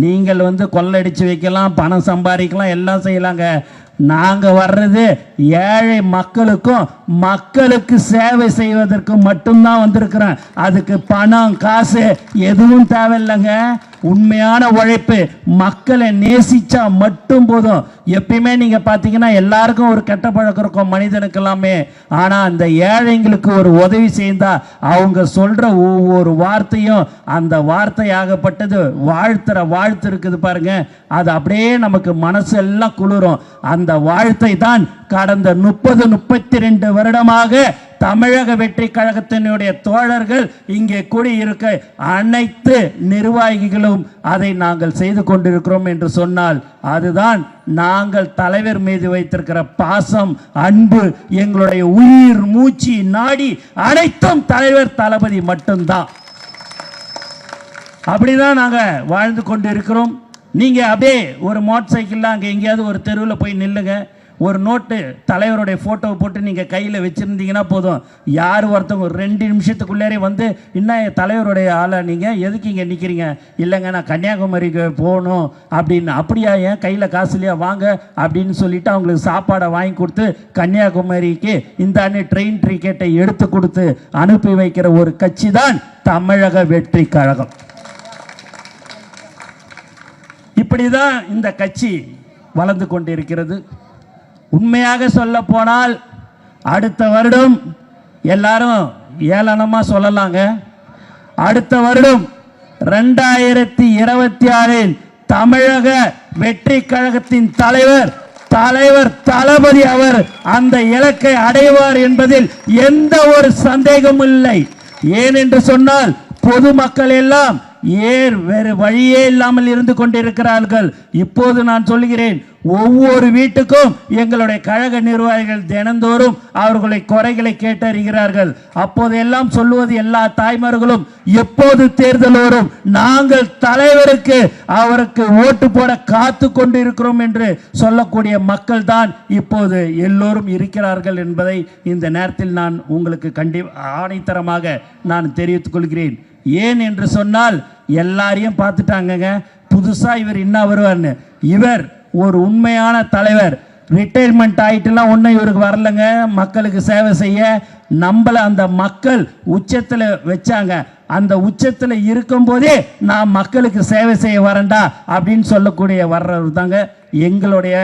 நீங்கள் வந்து கொள்ளடிச்சு வைக்கலாம், பணம் சம்பாதிக்கலாம், எல்லாம் செய்யலாங்க. நாங்க வர்றது ஏழை மக்களுக்கும் மக்களுக்கு சேவை செய்வதற்கு மட்டும்தான் வந்திருக்கிறோம். அதுக்கு பணம் காசு எதுவும் தேவையில்லைங்க. உண்மையான உழைப்பு, மக்களை நேசிச்சா மட்டும் போதும். எப்பயுமே நீங்க பாத்தீங்கன்னா எல்லாருக்கும் ஒரு கெட்ட பழக்கம் இருக்கும் மனிதனுக்கு எல்லாமே. ஆனா அந்த ஏழைங்களுக்கு ஒரு உதவி செய்தா அவங்க சொல்ற ஒவ்வொரு வார்த்தையும் அந்த வார்த்தையாகப்பட்டது வாழ்த்துற வாழ்த்து இருக்குது பாருங்க, அது அப்படியே நமக்கு மனசு எல்லாம் குளிரும். அந்த வாழ்த்தை தான் கடந்த 32 வருடமாக தமிழக வெற்றி கழகத்தினுடைய தோழர்கள் இங்கே கூடியிருக்க அனைத்து நிர்வாகிகளும் அதை நாங்கள் செய்து கொண்டிருக்கிறோம் என்று சொன்னால் அதுதான் நாங்கள் தலைவர் மீது வைத்திருக்கிற பாசம், அன்பு, எங்களுடைய உயிர் மூச்சு நாடி அனைத்தும் தலைவர் தளபதி மட்டும்தான். அப்படிதான் நாங்க வாழ்ந்து கொண்டு இருக்கிறோம். நீங்க அப்படியே ஒரு மோட்டார் சைக்கிள் அங்கே எங்கேயாவது ஒரு தெருவில் போய் நில்லுங்க, ஒரு நோட்டு தலைவருடைய போட்டோவை போட்டு நீங்க கையில் வச்சிருந்தீங்கன்னா போதும், யார் ஒருத்தவங்க ஒரு 2 நிமிஷத்துக்குள்ளேயே வந்து இன்னும் தலைவருடைய ஆளா நீங்க எதுக்கு இங்கே நிற்கிறீங்க, இல்லைங்க நான் கன்னியாகுமரிக்கு போகணும் அப்படின்னு. அப்படியா, ஏன் கையில் காசு இல்லையா, வாங்க அப்படின்னு சொல்லிட்டு அவங்களுக்கு சாப்பாடை வாங்கி கொடுத்து கன்னியாகுமரிக்கு இந்த ட்ரெயின் டிக்கெட்டை எடுத்து கொடுத்து அனுப்பி வைக்கிற ஒரு கட்சி தான் தமிழக வெற்றி கழகம். இப்படிதான் இந்த கட்சி வளர்ந்து கொண்டிருக்கிறது. உண்மையாக சொல்ல போனால் அடுத்த வருடம் எல்லாரும் ஏளனமா சொல்லலாங்க, அடுத்த வருடம் 2026 தமிழக வெற்றி கழகத்தின் தலைவர் தளபதி அவர் அந்த இலக்கை அடைவார் என்பதில் எந்த ஒரு சந்தேகமும் இல்லை. ஏனென்று சொன்னால் பொதுமக்கள் எல்லாம் வேறு வழியே இல்லாமல் இருந்து கொண்டிருக்கிறார்கள். இப்போது நான் சொல்கிறேன், ஒவ்வொரு வீட்டுக்கும் எங்களுடைய கழக நிர்வாகிகள் தினந்தோறும் அவர்களை குறைகளை கேட்டறிகிறார்கள். அப்போது எல்லாம் சொல்லுவது எல்லா தாய்மார்களும் எப்போது தேர்தல் வரும், நாங்கள் தலைவருக்கு அவருக்கு ஓட்டு போட காத்து கொண்டு இருக்கிறோம் என்று சொல்லக்கூடிய மக்கள் தான் இப்போது எல்லோரும் இருக்கிறார்கள் என்பதை இந்த நேரத்தில் நான் உங்களுக்கு ஆணைத்தரமாக நான் தெரிவித்துக் கொள்கிறேன். ஏன் என்று சொன்னால் எல்லாரையும் பார்த்துட்டாங்க, புதுசா இவர் என்ன வருவார்னு. இவர் ஒரு உண்மையான தலைவர். ரிட்டையர்மெண்ட் ஆயிட்டுலாம் ஒன்றும் இவருக்கு வரலங்க, மக்களுக்கு சேவை செய்ய. நம்மள அந்த மக்கள் உச்சத்தில் வச்சாங்க, அந்த உச்சத்தில் இருக்கும் போதே நான் மக்களுக்கு சேவை செய்ய வரேன்டா அப்படின்னு சொல்லக்கூடிய வர்றவர் தாங்க எங்களுடைய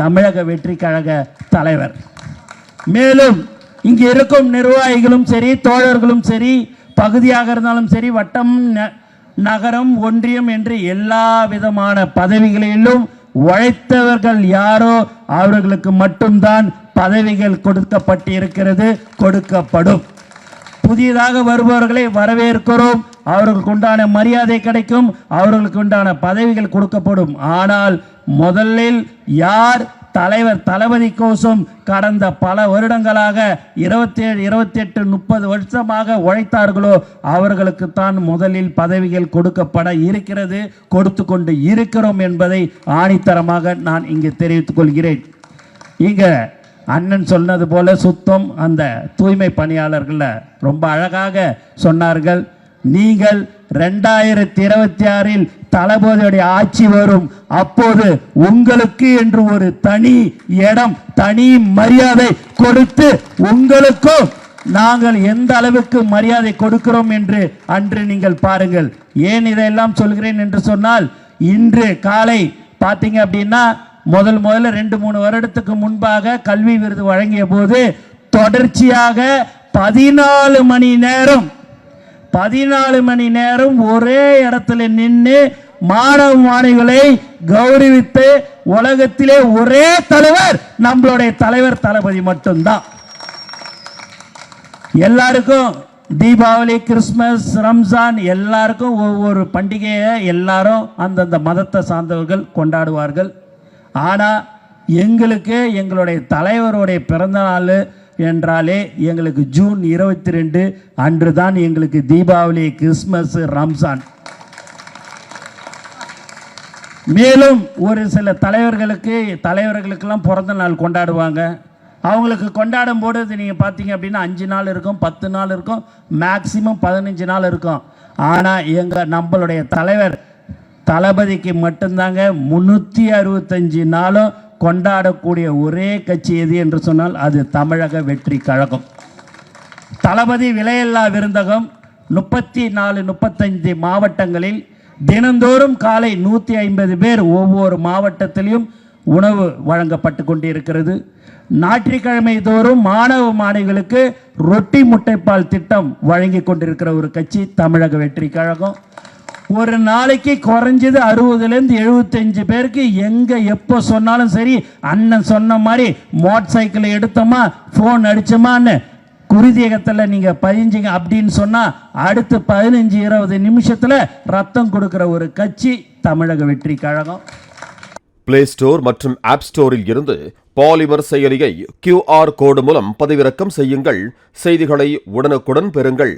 தமிழக வெற்றி கழக தலைவர். மேலும் இங்கு இருக்கும் நிர்வாகிகளும் சரி, தோழர்களும் சரி, பகுதியாக இருந்தாலும் சரி, வட்டம், நகரம், ஒன்றியம் என்று எல்லா விதமான பதவிகளிலும் உழைத்தவர்கள் யாரோ அவர்களுக்கு மட்டும்தான் பதவிகள் கொடுக்கப்பட்டிருக்கிறது, கொடுக்கப்படும். புதியதாக வருபவர்களை வரவேற்கிறோம், அவர்களுக்கு உண்டான மரியாதை கிடைக்கும், அவர்களுக்கு உண்டான பதவிகள் கொடுக்கப்படும். ஆனால் முதலில் யார் தலைவர் தளபதி கோசம் கடந்த பல வருடங்களாக 27, 28, 30 வருஷமாக உழைத்தார்களோ அவர்களுக்கு தான் முதலில் பதவிகள் கொடுக்கப்பட இருக்கிறது, கொடுத்து கொண்டு இருக்கிறோம் என்பதை ஆணித்தரமாக நான் இங்கு தெரிவித்துக் கொள்கிறேன். இங்க அண்ணன் சொன்னது போல சுத்தம், அந்த தூய்மை பணியாளர்கள் ரொம்ப அழகாக சொன்னார்கள். நீங்கள் 2026 தளபதியுடைய ஆட்சி வரும், அப்போது உங்களுக்கு என்று ஒரு தனி இடம், தனி மரியாதை கொடுத்து உங்களுக்கும் நாங்கள் எந்த அளவுக்கு மரியாதை கொடுக்கிறோம் என்று அன்று நீங்கள் பாருங்கள். ஏன் இதையெல்லாம் சொல்கிறேன் என்று சொன்னால், இன்று காலை பார்த்தீங்க அப்படின்னா முதல்ல 2-3 வருடத்துக்கு முன்பாக கல்வி விருது வழங்கிய போது தொடர்ச்சியாக 14 மணி நேரம் ஒரே இடத்துல நின்று மாணவ மாணவிகளை கௌரவித்து உலகத்திலே ஒரே தலைவர் நம்மளுடைய தலைவர் தளபதி மட்டும்தான். எல்லாருக்கும் தீபாவளி, கிறிஸ்துமஸ், ரம்ஜான் எல்லாருக்கும் ஒவ்வொரு பண்டிகையை எல்லாரும் அந்தந்த மதத்தை சார்ந்தவர்கள் கொண்டாடுவார்கள். ஆனால் எங்களுக்கு எங்களுடைய தலைவருடைய பிறந்த நாள் என்றாலே எங்களுக்கு ஜூன் 22 அன்று தான் எங்களுக்கு தீபாவளி, கிறிஸ்துமஸ், ரம்ஜான். மேலும் ஒரு சில தலைவர்களுக்கெல்லாம் பிறந்த நாள் கொண்டாடுவாங்க. அவங்களுக்கு கொண்டாடும் போது நீங்கள் பார்த்தீங்க அப்படின்னா 5 நாள் இருக்கும், 10 நாள் இருக்கும், மேக்சிமம் 15 நாள் இருக்கும். ஆனால் நம்மளுடைய தலைவர் தளபதிக்கு மட்டும்தாங்க 365 நாளும் கொண்டாடக்கூடிய ஒரே கட்சி எது என்று சொன்னால் அது தமிழக வெற்றி கழகம். தளபதி விலையில்லா விருந்தகம் 34-35 மாவட்டங்களில் தினந்தோறும் காலை 150 பேர் ஒவ்வொரு மாவட்டத்திலும் உணவு வழங்கப்பட்டு கொண்டிருக்கிறது. ஞாயிற்றுக்கிழமை தோறும் மாணவ மாணவிகளுக்கு ரொட்டி முட்டைப்பால் திட்டம் வழங்கி கொண்டிருக்கிற ஒரு கட்சி தமிழக வெற்றி கழகம். ஒரு நாளைக்கு குறைஞ்சது 60லேருந்து 75 பேருக்கு எங்க எப்போ சொன்னாலும் சரி, அண்ணன் சொன்ன மாதிரி மோட்டார் சைக்கிளை எடுத்தோமா ஃபோன் அடிச்சோமான்னு குருதியகத்தில் நீங்க பதிஞ்சிங்க அப்படின்னு சொன்னா அடுத்து 15-20 நிமிஷத்துல ரத்தம் கொடுக்கிற ஒரு கட்சி தமிழக வெற்றி கழகம். பிளே ஸ்டோர் மற்றும் ஆப் ஸ்டோரில் இருந்து பாலிமர் செயலியை QR கோடு மூலம் பதிவிறக்கம் செய்யுங்கள். செய்திகளை உடனுக்குடன் பெறுங்கள்.